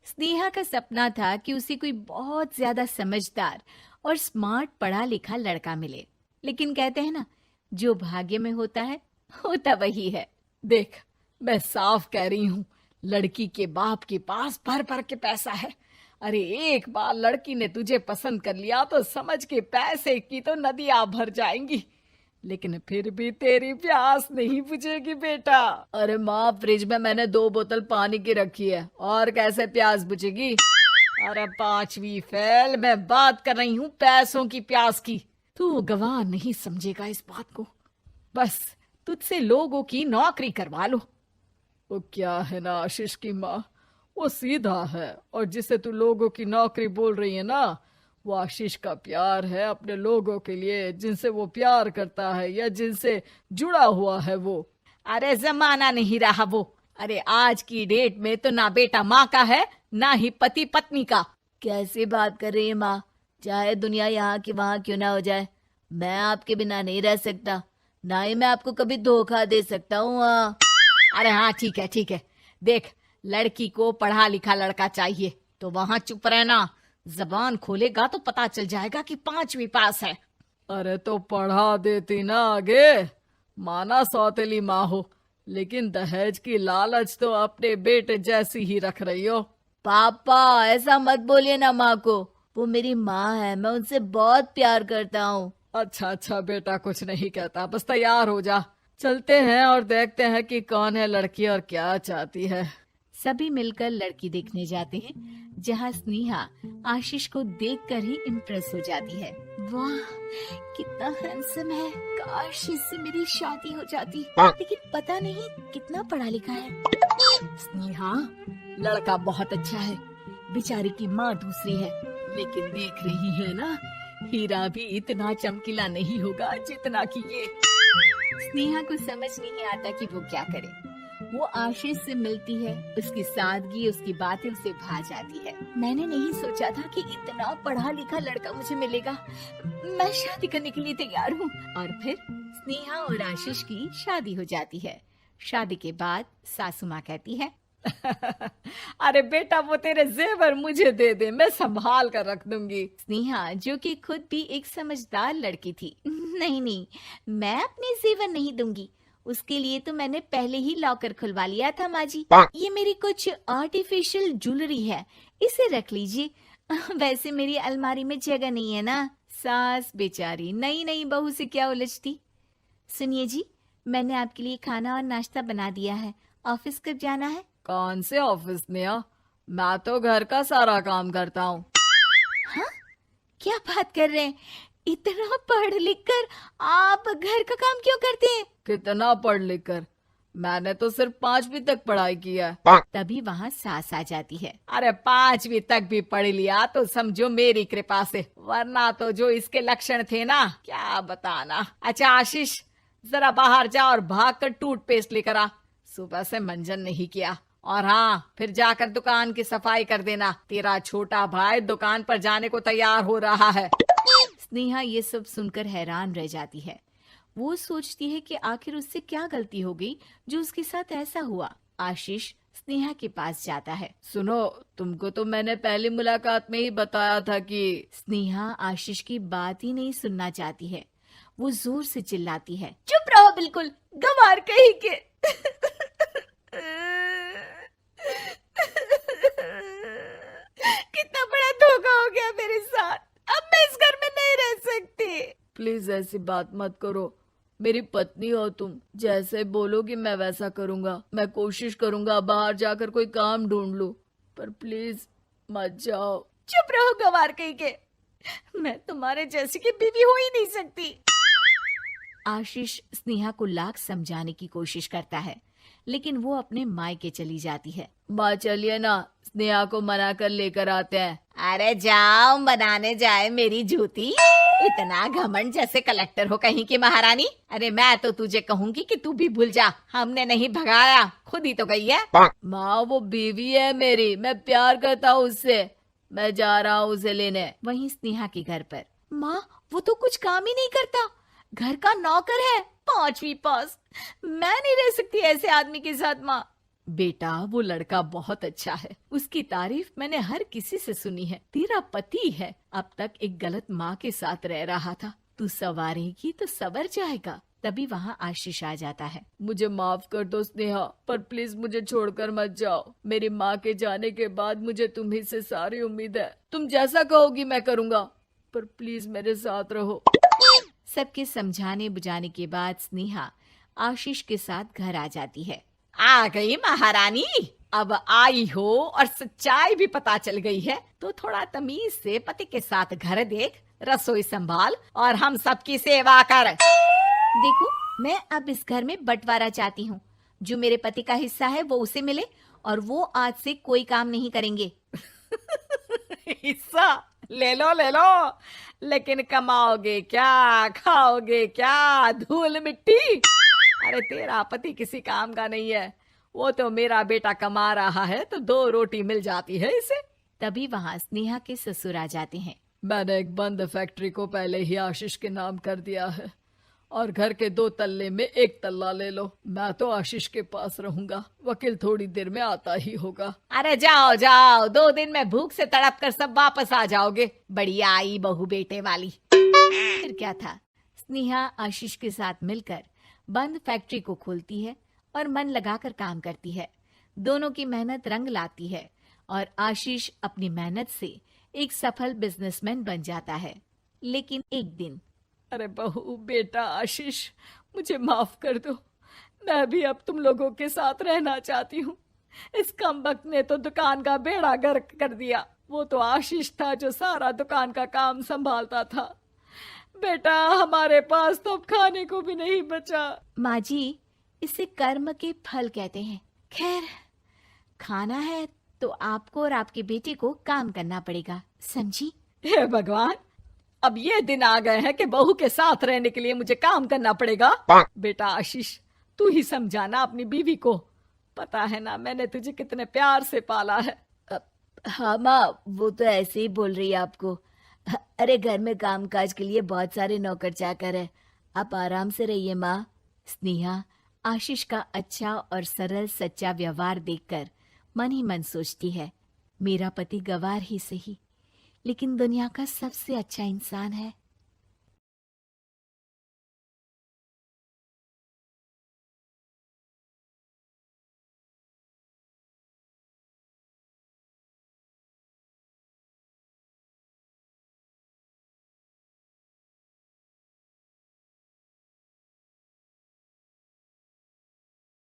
स्नेहा का सपना था कि उसे कोई बहुत ज्यादा समझदार और स्मार्ट पढ़ा लिखा लड़का मिले। लेकिन कहते हैं ना, जो भाग्य में होता है होता वही है। देख, मैं साफ कह रही हूँ, लड़की के बाप के पास भर भर के पैसा है। अरे एक बार लड़की ने तुझे पसंद कर लिया तो समझ के पैसे की तो नदियां भर जाएंगी, लेकिन फिर भी तेरी प्यास नहीं बुझेगी बेटा। अरे माँ, फ्रिज में मैंने 2 बोतल पानी की रखी है, और कैसे प्यास बुझेगी? अरे पांचवी फेल, मैं बात कर रही हूँ पैसों की प्यास की। तू गवाह नहीं समझेगा इस बात को। बस तुझसे लोगों की नौकरी करवा लो। वो क्या है ना आशीष की माँ, वो सीधा है, और जिसे तू लोगों की नौकरी बोल रही है ना, वो आशीष का प्यार है अपने लोगों के लिए, जिनसे वो प्यार करता है या जिनसे जुड़ा हुआ है वो। अरे जमाना नहीं रहा वो। अरे आज की डेट में तो ना बेटा माँ का है, ना ही पति पत्नी का। कैसी बात कर रही है माँ? चाहे दुनिया यहाँ की वहाँ क्यों ना हो जाए, मैं आपके बिना नहीं रह सकता, ना ही मैं आपको कभी धोखा दे सकता हूँ। अरे हाँ, ठीक है ठीक है। देख, लड़की को पढ़ा लिखा लड़का चाहिए तो वहां चुप रहना। जबान खोलेगा तो पता चल जाएगा कि पांचवी पास है। अरे तो पढ़ा देती ना आगे। माना सौतेली माँ हो, लेकिन दहेज की लालच तो अपने बेटे जैसी ही रख रही हो। पापा ऐसा मत बोलिए ना माँ को, वो मेरी माँ है, मैं उनसे बहुत प्यार करता हूँ। अच्छा अच्छा बेटा, कुछ नहीं कहता, बस तैयार हो जा, चलते हैं और देखते हैं कि कौन है लड़की और क्या चाहती है। सभी मिलकर लड़की देखने जाते हैं, जहाँ स्नेहा आशीष को देखकर ही इम्प्रेस हो जाती है। वाह, कितना हैंडसम है। काश इससे मेरी शादी हो जाती, लेकिन पता नहीं कितना पढ़ा लिखा है। स्नेहा, लड़का बहुत अच्छा है, बेचारी की माँ दूसरी है, लेकिन देख रही है ना, हीरा भी इतना चमकीला नहीं होगा जितना कि ये। स्नेहा को समझ नहीं आता कि वो क्या करे। वो आशीष से मिलती है, उसकी सादगी, उसकी बातें उसे भा जाती है। मैंने नहीं सोचा था कि इतना पढ़ा लिखा लड़का मुझे मिलेगा। मैं शादी करने के लिए तैयार हूँ। और फिर स्नेहा और आशीष की शादी हो जाती है। शादी के बाद सासू माँ कहती है, अरे बेटा, वो तेरे जेवर मुझे दे दे, मैं संभाल कर रख दूंगी। स्नेहा, जो कि खुद भी एक समझदार लड़की थी, नहीं नहीं, मैं अपने जेवर नहीं दूंगी। उसके लिए तो मैंने पहले ही लॉकर खुलवा लिया था माँ जी। ये मेरी कुछ आर्टिफिशियल ज्वेलरी है, इसे रख लीजिए। वैसे मेरी अलमारी में जगह नहीं है ना। सास बेचारी नई नई बहू से क्या उलझती। सुनिए जी, मैंने आपके लिए खाना और नाश्ता बना दिया है। ऑफिस कब जाना है? कौन से ऑफिस में? मैं तो घर का सारा काम करता हूँ। हाँ, क्या बात कर रहे हैं? इतना पढ़ लिख कर आप घर का काम क्यों करते हैं? कितना पढ़ लिख कर? मैंने तो सिर्फ 5वीं तक पढ़ाई की है। तभी वहाँ सास आ जाती है। अरे 5वीं तक भी पढ़ लिया तो समझो मेरी कृपा से, वरना तो जो इसके लक्षण थे ना, क्या बताना। अच्छा आशीष, जरा बाहर जा और भाग कर टूथपेस्ट लेकर आ। सुबह से मंजन नहीं किया। और हाँ, फिर जाकर दुकान की सफाई कर देना। तेरा छोटा भाई दुकान पर जाने को तैयार हो रहा है। स्नेहा ये सब सुनकर हैरान रह जाती है। वो सोचती है कि आखिर उससे क्या गलती हो गई जो उसके साथ ऐसा हुआ। आशीष स्नेहा के पास जाता है। सुनो, तुमको तो मैंने पहली मुलाकात में ही बताया था कि। स्नेहा आशीष की बात ही नहीं सुनना चाहती है। वो जोर से चिल्लाती है, चुप रहो बिल्कुल, गंवार कहीं के। कितना बड़ा धोखा हो गया मेरे साथ। अब मैं इस घर में नहीं रह सकती। प्लीज ऐसी बात मत करो, मेरी पत्नी हो तुम, जैसे बोलोगी मैं वैसा करूंगा। मैं कोशिश करूंगा बाहर जाकर कोई काम ढूंढ लूं, पर प्लीज मत जाओ। चुप रहो गंवार कहीं के, मैं तुम्हारे जैसी की बीवी हो ही नहीं सकती। आशीष स्नेहा को लाख समझाने की कोशिश करता है, लेकिन वो अपने मायके चली जाती है। माँ चलिए ना, स्नेहा को मना कर लेकर आते हैं। अरे जाओ, बनाने जाए मेरी जूती। इतना घमंड, जैसे कलेक्टर हो कहीं की महारानी। अरे मैं तो तुझे कहूंगी कि तू भी भूल जा, हमने नहीं भगाया, खुद ही तो गई है। माँ वो बीवी है मेरी, मैं प्यार करता हूँ उससे, मैं जा रहा हूँ उसे लेने। वहीं स्नेहा के घर पर, माँ वो तो कुछ काम ही नहीं करता, घर का नौकर है, 5वीं पास। मैं नहीं रह सकती ऐसे आदमी के साथ माँ। बेटा वो लड़का बहुत अच्छा है, उसकी तारीफ मैंने हर किसी से सुनी है। तेरा पति है, अब तक एक गलत माँ के साथ रह रहा था, तू संवारेगी तो संवर जाएगा। तभी वहाँ आशीष आ जाता है। मुझे माफ कर दो स्नेहा, पर प्लीज मुझे छोड़कर मत जाओ। मेरी माँ के जाने के बाद मुझे तुम्ही से सारी उम्मीद है। तुम जैसा कहोगी मैं करूँगा, पर प्लीज मेरे साथ रहो। सबके समझाने बुझाने के बाद स्नेहा आशीष के साथ घर आ जाती है। आ गई महारानी, अब आई हो और सच्चाई भी पता चल गई है, तो थोड़ा तमीज से पति के साथ घर देख, रसोई संभाल और हम सबकी सेवा कर। देखो, मैं अब इस घर में बंटवारा चाहती हूँ। जो मेरे पति का हिस्सा है वो उसे मिले और वो आज से कोई काम नहीं करेंगे। हिस्सा ले लो, लेकिन कमाओगे क्या, खाओगे क्या, धूल मिट्टी। अरे तेरा पति किसी काम का नहीं है, वो तो मेरा बेटा कमा रहा है तो 2 रोटी मिल जाती है इसे। तभी वहाँ स्नेहा के ससुर आ जाते हैं। मैंने एक बंद फैक्ट्री को पहले ही आशीष के नाम कर दिया है और घर के 2 तल्ले में 1 तल्ला ले लो। मैं तो आशीष के पास रहूंगा, वकील थोड़ी देर में आता ही होगा। अरे जाओ जाओ, 2 दिन में भूख से तड़प कर सब वापस आ जाओगे। बढ़िया आई बहू बेटे वाली। फिर क्या था, स्नेहा आशीष के साथ मिलकर बंद फैक्ट्री को खोलती है और मन लगाकर काम करती है। दोनों की मेहनत रंग लाती है और आशीष अपनी मेहनत से एक सफल बिजनेसमैन बन जाता है। लेकिन एक दिन, अरे बहू बेटा आशीष, मुझे माफ कर दो, मैं भी अब तुम लोगों के साथ रहना चाहती हूँ। इस कमबख्त ने तो दुकान का बेड़ा गर्क कर दिया। वो तो आशीष था जो सारा दुकान का काम संभालता था। बेटा हमारे पास तो अब खाने को भी नहीं बचा। माँ जी, इसे कर्म के फल कहते हैं। खैर, खाना है तो आपको और आपके बेटे को काम करना पड़ेगा, समझी? हे भगवान, अब ये दिन आ गए हैं कि बहू के साथ रहने के लिए मुझे काम करना पड़ेगा। बेटा आशीष, तू ही समझाना अपनी बीवी को। पता है ना मैंने तुझे कितने प्यार से पाला है। हाँ माँ, वो तो ऐसे ही बोल रही है आपको। अरे घर में कामकाज के लिए बहुत सारे नौकर चाकर है, आप आराम से रहिए माँ। स्नेहा आशीष का अच्छा और सरल सच्चा व्यवहार देखकर मन ही मन सोचती है, मेरा पति गवार ही सही, लेकिन दुनिया का सबसे अच्छा इंसान है।